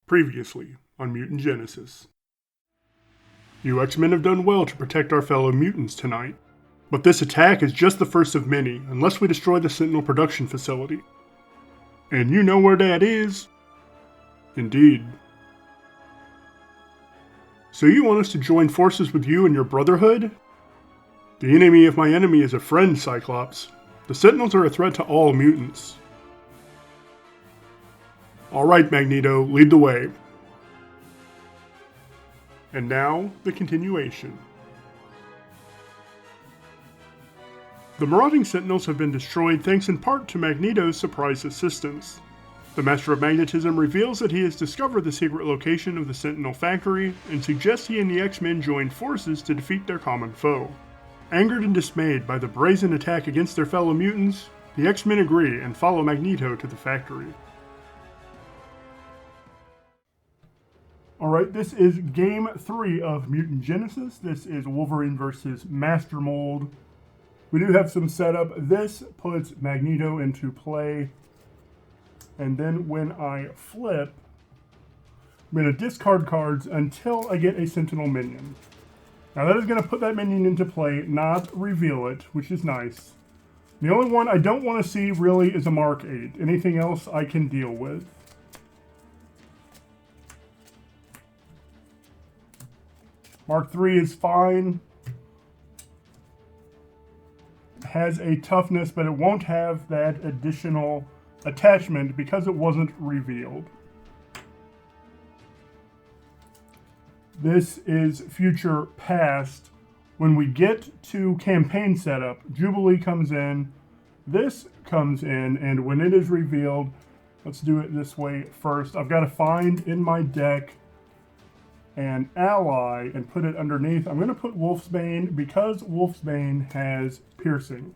Previously on Mutant Genesis. You X-Men have done well to protect our fellow mutants tonight, but this attack is just the first of many unless we destroy the Sentinel production facility. And you know where that is? Indeed. So you want us to join forces with you and your Brotherhood? The enemy of my enemy is a friend, Cyclops. The Sentinels are a threat to all mutants. Alright, Magneto, lead the way. And now, the continuation. The marauding Sentinels have been destroyed thanks in part to Magneto's surprise assistance. The Master of Magnetism reveals that he has discovered the secret location of the Sentinel factory and suggests he and the X-Men join forces to defeat their common foe. Angered and dismayed by the brazen attack against their fellow mutants, the X-Men agree and follow Magneto to the factory. Alright, this is Game 3 of Mutant Genesis. This is Wolverine versus Master Mold. We do have some setup. This puts Magneto into play. And then when I flip, I'm going to discard cards until I get a Sentinel minion. Now that is going to put that minion into play, not reveal it, which is nice. The only one I don't want to see really is a Mark 8. Anything else I can deal with. Mark 3 is fine. Has a toughness, but it won't have that additional attachment because it wasn't revealed. This is future past. When we get to campaign setup, Jubilee comes in, this comes in, and when it is revealed, let's do it this way first. I've got to find in my deck an ally and put it underneath. I'm going to put Wolfsbane because Wolfsbane has piercing.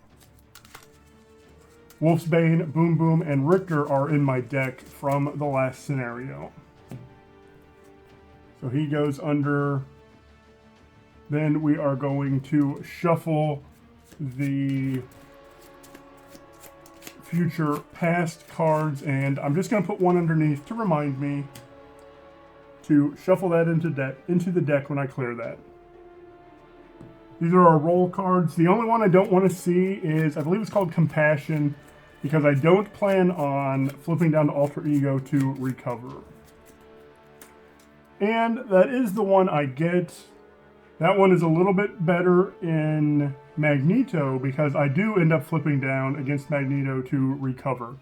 Wolfsbane, Boom Boom, and Richter are in my deck from the last scenario. So he goes under. Then we are going to shuffle the future past cards, and I'm just going to put one underneath to remind me to shuffle that into the deck when I clear that. These are our roll cards. The only one I don't want to see is, I believe it's called Compassion, because I don't plan on flipping down to Alter Ego to recover. And that is the one I get. That one is a little bit better in Magneto because I do end up flipping down against Magneto to recover.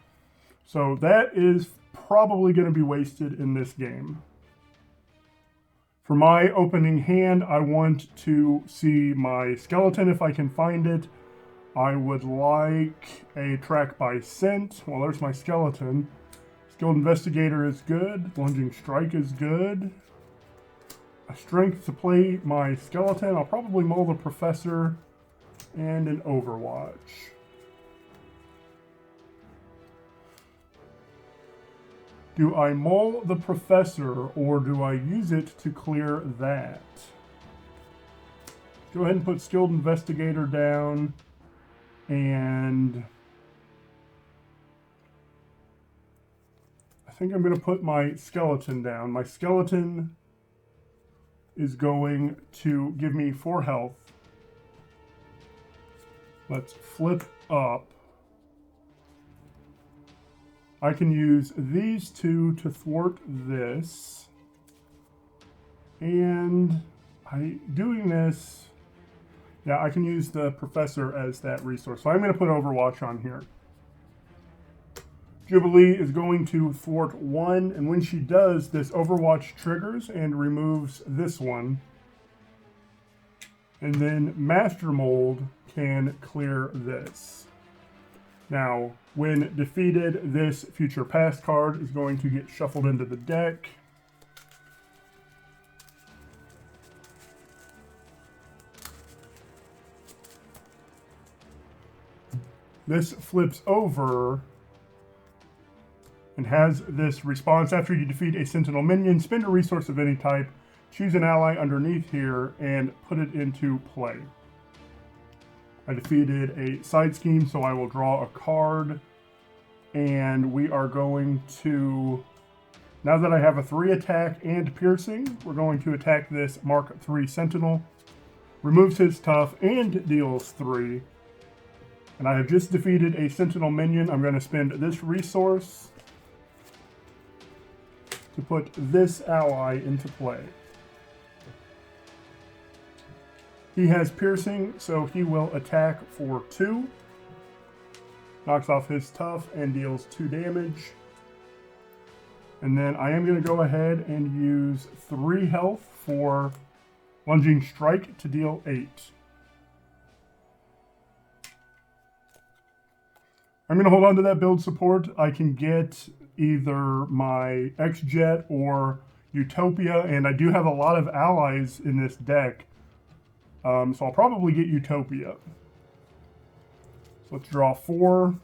So that is probably going to be wasted in this game. For my opening hand, I want to see my skeleton if I can find it. I would like a track by scent. Well, there's my skeleton. Skilled Investigator is good. Lunging Strike is good. A strength to play my skeleton. I'll probably mull the Professor and an Overwatch. Do I mull the Professor or do I use it to clear that? Go ahead and put Skilled Investigator down, and I think I'm going to put my skeleton down. My skeleton is going to give me 4 health. Let's flip up. I can use these two to thwart this. And doing this, yeah, I can use the Professor as that resource. So I'm going to put Overwatch on here. Jubilee is going to thwart 1, and when she does, this Overwatch triggers and removes this one. And then Master Mold can clear this. Now, when defeated, this future past card is going to get shuffled into the deck. This flips over and has this response. After you defeat a Sentinel minion, spend a resource of any type, choose an ally underneath here, and put it into play. I defeated a side scheme, so I will draw a card. And we are going to Now that I have a 3 attack and piercing, we're going to attack this Mark III Sentinel. Removes his tough and deals 3. And I have just defeated a Sentinel minion. I'm going to spend this resource to put this ally into play. He has piercing, so he will attack for 2. Knocks off his tough and deals 2 damage. And then I am going to go ahead and use 3 health for Lunging Strike to deal 8. I'm going to hold on to that build support. I can get either my X-Jet or Utopia, and I do have a lot of allies in this deck. So I'll probably get Utopia. So let's draw 4.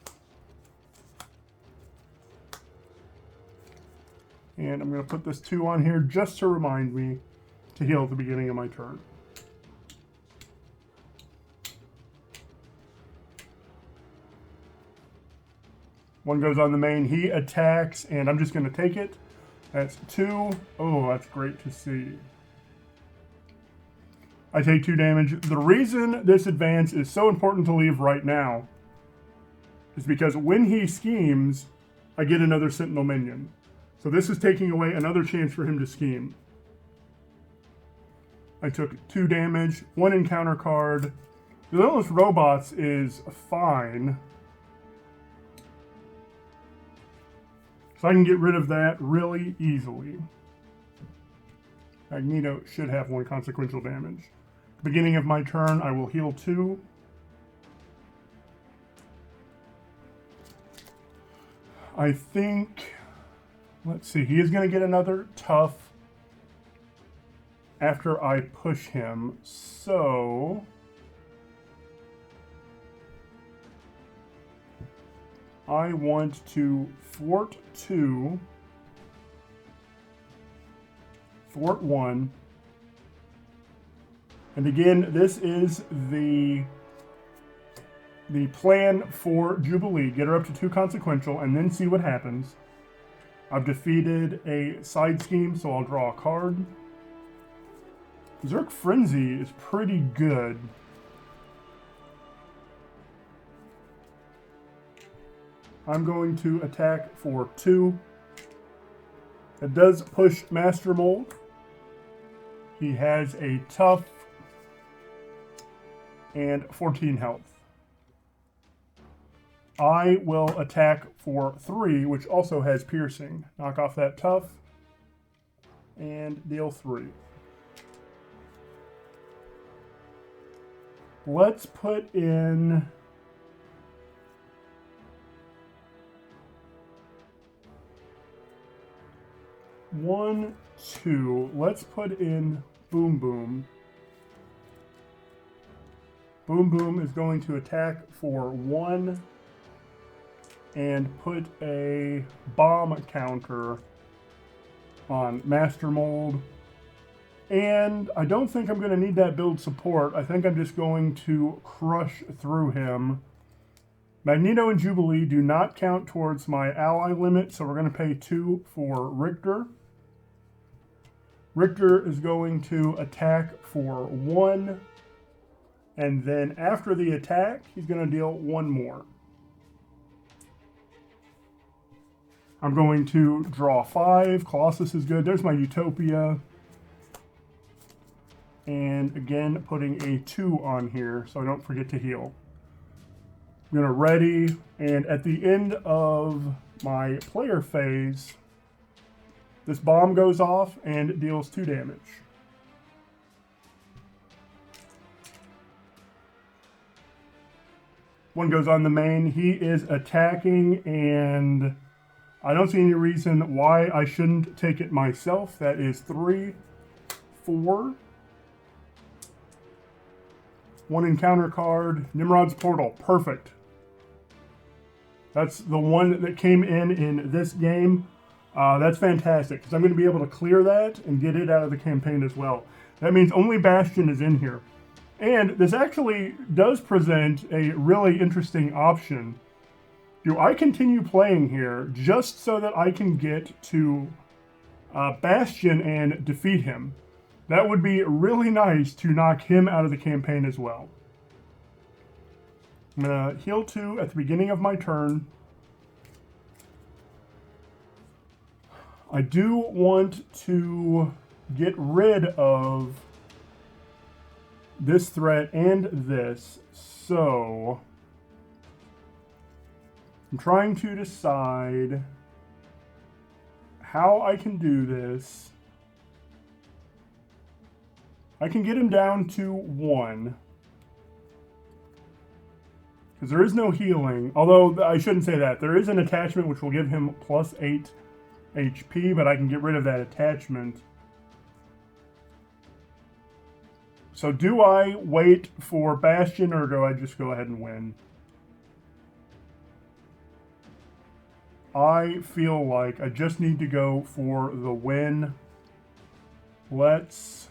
And I'm going to put this 2 on here just to remind me to heal at the beginning of my turn. One goes on the main. He attacks, and I'm just going to take it. That's 2. Oh, that's great to see. I take 2 damage. The reason this advance is so important to leave right now is because when he schemes, I get another Sentinel minion. So this is taking away another chance for him to scheme. I took 2 damage, 1 encounter card. The Relentless Robots is fine. So I can get rid of that really easily. Magneto should have 1 consequential damage. Beginning of my turn, I will heal 2. I think, let's see, he is going to get another tough after I push him. So I want to thwart 2, thwart 1. And again, this is the plan for Jubilee. Get her up to 2 consequential and then see what happens. I've defeated a side scheme, so I'll draw a card. Zerk Frenzy is pretty good. I'm going to attack for 2. It does push Master Mold. He has a tough and 14 health. I will attack for 3, which also has piercing. Knock off that tough and deal 3. Let's put in one, 2. Let's put in Boom Boom. Boom Boom is going to attack for 1 and put a bomb counter on Master Mold. And I don't think I'm going to need that build support. I think I'm just going to crush through him. Magneto and Jubilee do not count towards my ally limit, so we're going to pay 2 for Richter. Richter is going to attack for 1. And then after the attack, he's going to deal 1 more. I'm going to draw 5. Colossus is good. There's my Utopia. And again, putting a 2 on here so I don't forget to heal. I'm going to ready, and at the end of my player phase, this bomb goes off and deals 2 damage. One goes on the main. He is attacking, and I don't see any reason why I shouldn't take it myself. That is 3, 4. 1 encounter card. Nimrod's Portal. Perfect. That's the one that came in this game. That's fantastic, because I'm going to be able to clear that and get it out of the campaign as well. That means only Bastion is in here. And this actually does present a really interesting option. Do I continue playing here just so that I can get to Bastion and defeat him. That would be really nice to knock him out of the campaign as well. I'm going to heal 2 at the beginning of my turn. I do want to get rid of this threat and this, so I'm trying to decide how I can do this. I can get him down to 1. Because there is no healing. Although, I shouldn't say that. There is an attachment which will give him plus 8 HP, but I can get rid of that attachment. So do I wait for Bastion, or do I just go ahead and win? I feel like I just need to go for the win. Let's...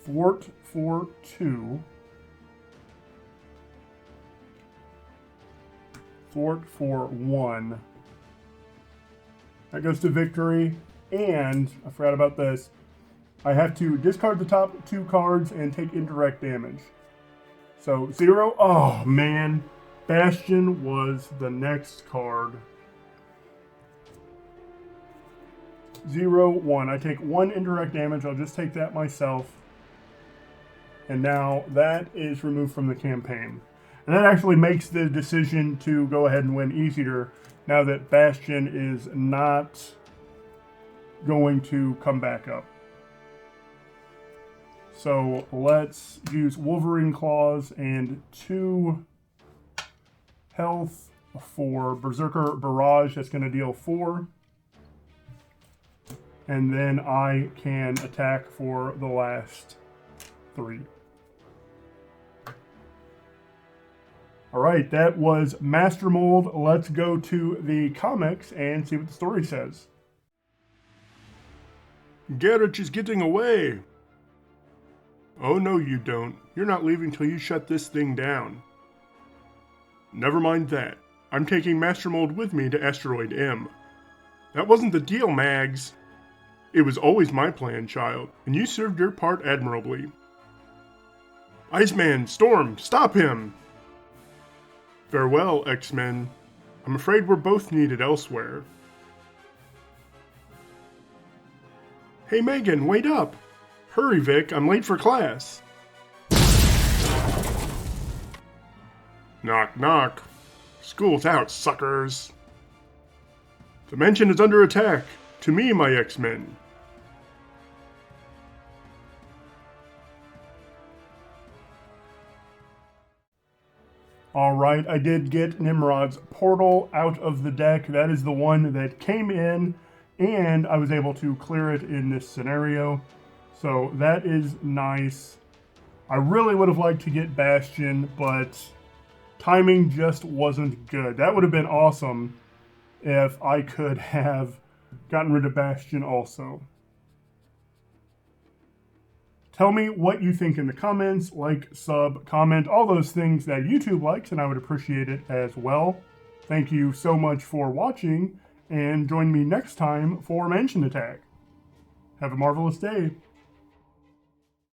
Fort for 2. Fort for 1. That goes to victory. And, I forgot about this, I have to discard the top 2 cards and take indirect damage. So, 0. Oh, man. Bastion was the next card. 0, 1. I take 1 indirect damage. I'll just take that myself. And now that is removed from the campaign. And that actually makes the decision to go ahead and win easier now that Bastion is not going to come back up. So let's use Wolverine Claws and 2 health for Berserker Barrage. That's going to deal 4. And then I can attack for the last 3. Alright, that was Master Mold. Let's go to the comics and see what the story says. Garrett is getting away! Oh no you don't. You're not leaving till you shut this thing down. Never mind that. I'm taking Master Mold with me to Asteroid M. That wasn't the deal, Mags. It was always my plan, child, and you served your part admirably. Iceman, Storm, stop him! Farewell, X-Men. I'm afraid we're both needed elsewhere. Hey Megan, wait up! Hurry, Vic, I'm late for class. Knock, knock. School's out, suckers. The mansion is under attack. To me, my X-Men. Alright, I did get Nimrod's Portal out of the deck. That is the one that came in, and I was able to clear it in this scenario. So that is nice. I really would have liked to get Bastion, but timing just wasn't good. That would have been awesome if I could have gotten rid of Bastion also. Tell me what you think in the comments, like, sub, comment, all those things that YouTube likes, and I would appreciate it as well. Thank you so much for watching, and join me next time for Mansion Attack. Have a marvelous day.